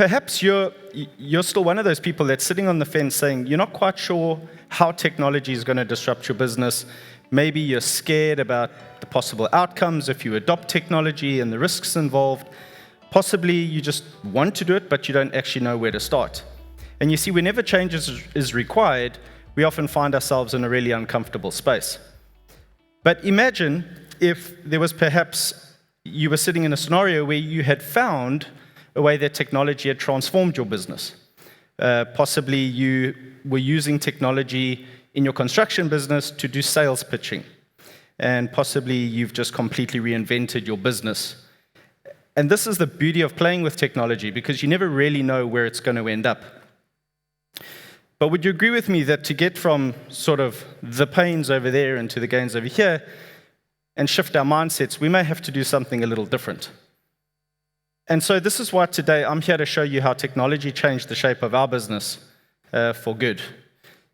perhaps you're still one of those people that's sitting on the fence saying you're not quite sure how technology is going to disrupt your business. Maybe you're scared about the possible outcomes if you adopt technology and the risks involved. Possibly you just want to do it, but you don't actually know where to start. And you see, whenever change is required, we often find ourselves in a really uncomfortable space. But imagine if there was perhaps you were sitting in a scenario where you had found a way that technology had transformed your business. Possibly you were using technology in your construction business to do sales pitching. And possibly you've just completely reinvented your business. And this is the beauty of playing with technology, because you never really know where it's going to end up. But would you agree with me that to get from sort of the pains over there into the gains over here and shift our mindsets, we may have to do something a little different? And so this is why today I'm here to show you how technology changed the shape of our business for good.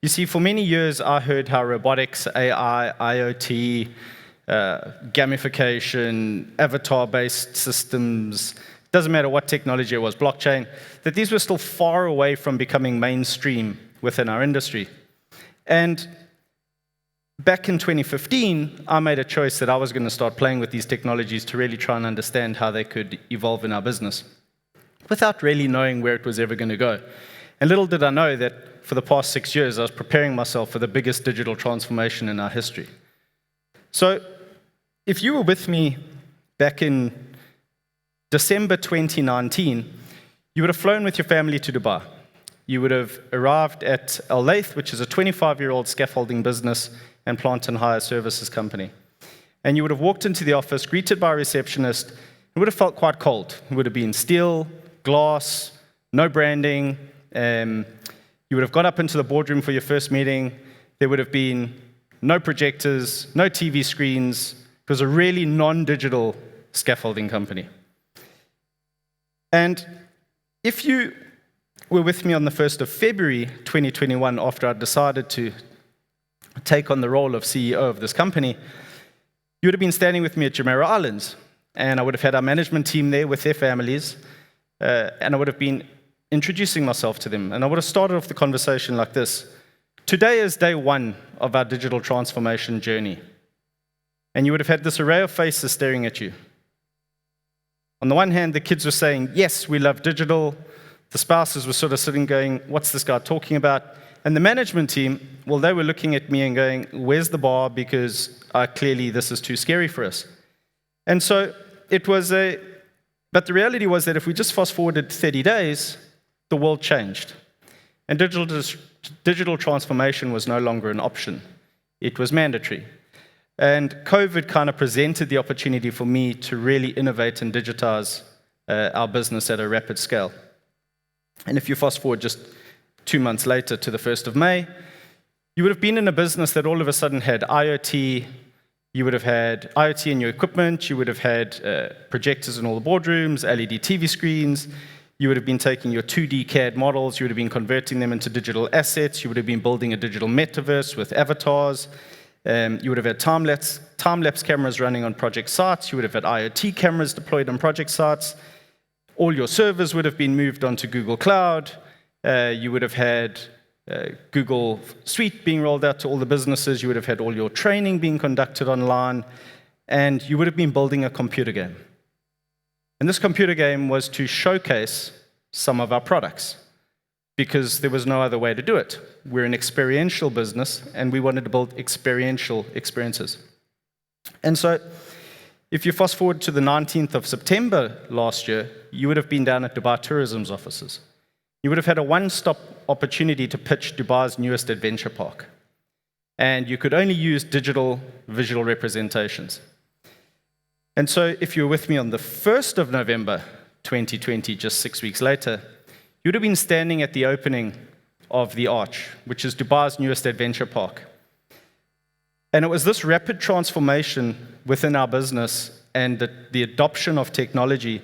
You see, for many years I heard how robotics, AI, IoT, gamification, avatar-based systems, doesn't matter what technology it was, blockchain, that these were still far away from becoming mainstream within our industry. And back in 2015, I made a choice that I was going to start playing with these technologies to really try and understand how they could evolve in our business, without really knowing where it was ever going to go. And little did I know that for the past 6 years, I was preparing myself for the biggest digital transformation in our history. So if you were with me back in December 2019, you would have flown with your family to Dubai. You would have arrived at Laith, which is a 25-year-old scaffolding business and plant and hire services company. And you would have walked into the office, greeted by a receptionist. It would have felt quite cold. It would have been steel, glass, no branding. You would have got up into the boardroom for your first meeting. There would have been no projectors, no TV screens. It was a really non-digital scaffolding company. And if you were with me on the 1st of February 2021, after I decided to take on the role of CEO of this company, you would have been standing with me at Jumeirah Islands, and I would have had our management team there with their families, and I would have been introducing myself to them, and I would have started off the conversation like this. Today is day one of our digital transformation journey, and you would have had this array of faces staring at you. On the one hand, the kids were saying, yes, we love digital. The spouses were sort of sitting going, what's this guy talking about? And the management team, well, they were looking at me and going, where's the bar? Because clearly this is too scary for us. And so it was but the reality was that if we just fast forwarded 30 days, the world changed. And digital transformation was no longer an option. It was mandatory. And COVID kind of presented the opportunity for me to really innovate and digitize our business at a rapid scale. And if you fast forward just 2 months later to the 1st of May, you would have been in a business that all of a sudden had IoT. You would have had IoT in your equipment. You would have had projectors in all the boardrooms, LED TV screens. You would have been taking your 2D CAD models. You would have been converting them into digital assets. You would have been building a digital metaverse with avatars. You would have had time-lapse cameras running on project sites. You would have had IoT cameras deployed on project sites. All your servers would have been moved onto Google Cloud. You would have had Google Suite being rolled out to all the businesses. You would have had all your training being conducted online. And you would have been building a computer game. And this computer game was to showcase some of our products, because there was no other way to do it. We're an experiential business, and we wanted to build experiential experiences. And so if you fast forward to the 19th of September last year, you would have been down at Dubai Tourism's offices. You would have had a one-stop opportunity to pitch Dubai's newest adventure park. And you could only use digital visual representations. And so if you were with me on the 1st of November 2020, just 6 weeks later, you would have been standing at the opening of the Arch, which is Dubai's newest adventure park. And it was this rapid transformation within our business and the adoption of technology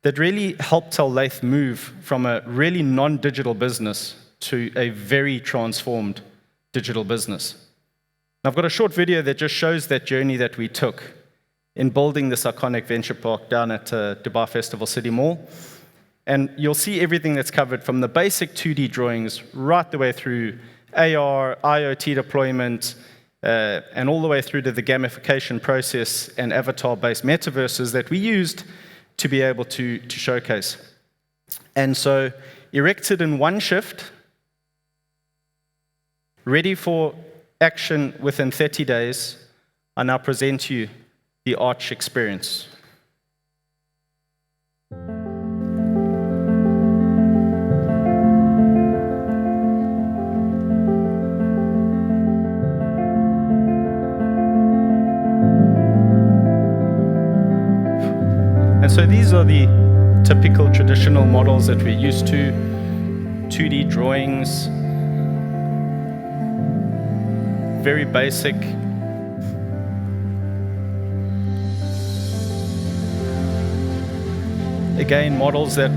that really helped Laith move from a really non-digital business to a very transformed digital business. I've got a short video that just shows that journey that we took in building this iconic venture park down at Dubai Festival City Mall. And you'll see everything that's covered from the basic 2D drawings right the way through AR, IoT deployment, and all the way through to the gamification process and avatar-based metaverses that we used to be able to showcase. And so, erected in one shift, ready for action within 30 days, I now present to you the Arch experience. And so these are the typical traditional models that we're used to, 2D drawings, very basic. Again, models that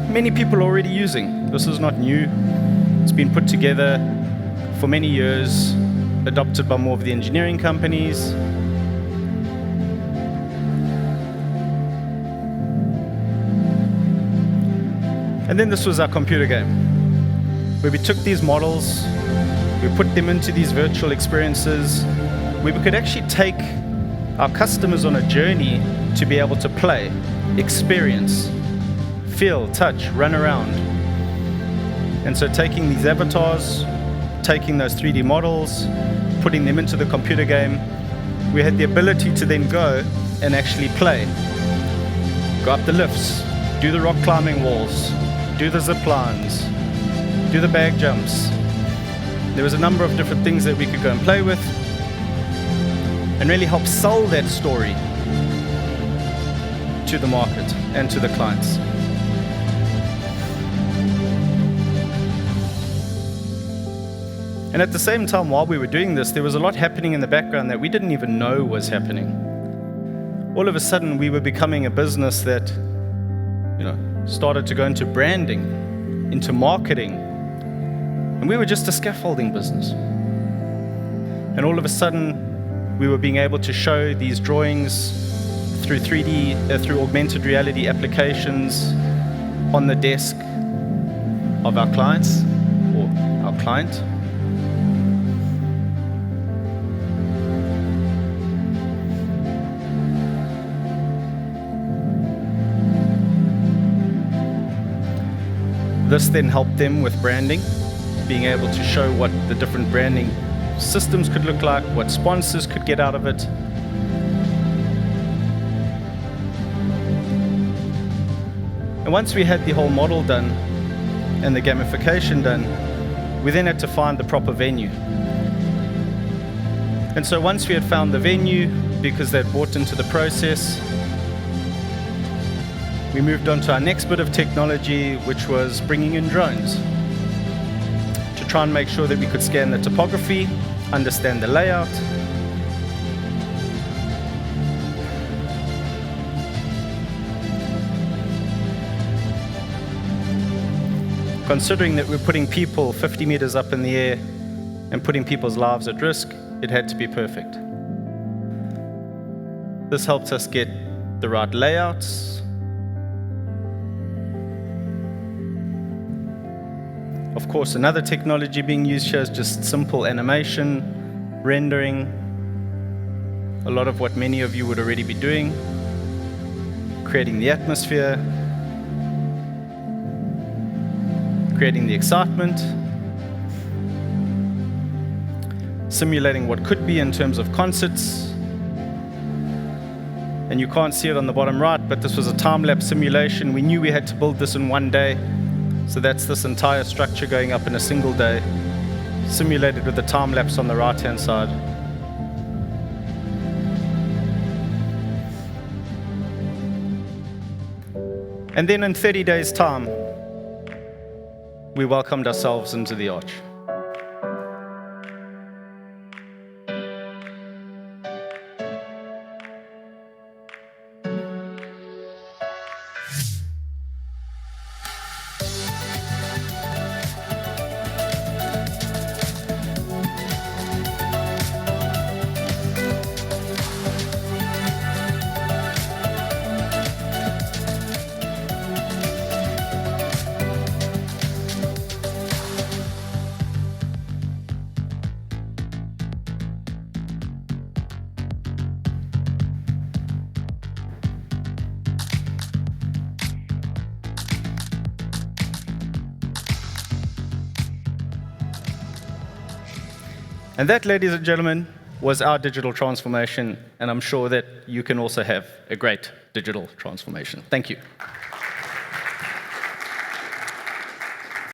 many people are already using. This is not new. It's been put together for many years, adopted by more of the engineering companies. And then this was our computer game, where we took these models, we put them into these virtual experiences, where we could actually take our customers on a journey to be able to play, experience, feel, touch, run around. And so taking these avatars, taking those 3D models, putting them into the computer game, we had the ability to then go and actually play. Go up the lifts, do the rock climbing walls, do the zip lines, do the bag jumps. There was a number of different things that we could go and play with and really help sell that story to the market and to the clients. And at the same time, while we were doing this, there was a lot happening in the background that we didn't even know was happening. All of a sudden, we were becoming a business that, started to go into branding, into marketing, and we were just a scaffolding business. And all of a sudden, we were being able to show these drawings through 3D, through augmented reality applications on the desk of our clients, or our client. This then helped them with branding, being able to show what the different branding systems could look like, what sponsors could get out of it. And once we had the whole model done and the gamification done, we then had to find the proper venue. And so once we had found the venue, because they'd bought into the process, we moved on to our next bit of technology, which was bringing in drones to try and make sure that we could scan the topography, understand the layout, considering that we're putting people 50 meters up in the air and putting people's lives at risk, it had to be perfect. This helped us get the right layouts, of course, another technology being used here is just simple animation, rendering, a lot of what many of you would already be doing, creating the atmosphere, creating the excitement, simulating what could be in terms of concerts. And you can't see it on the bottom right, but this was a time-lapse simulation. We knew we had to build this in one day. So that's this entire structure going up in a single day, simulated with the time lapse on the right-hand side. And then in 30 days' time, we welcomed ourselves into the Arch. And that, ladies and gentlemen, was our digital transformation, and I'm sure that you can also have a great digital transformation. Thank you.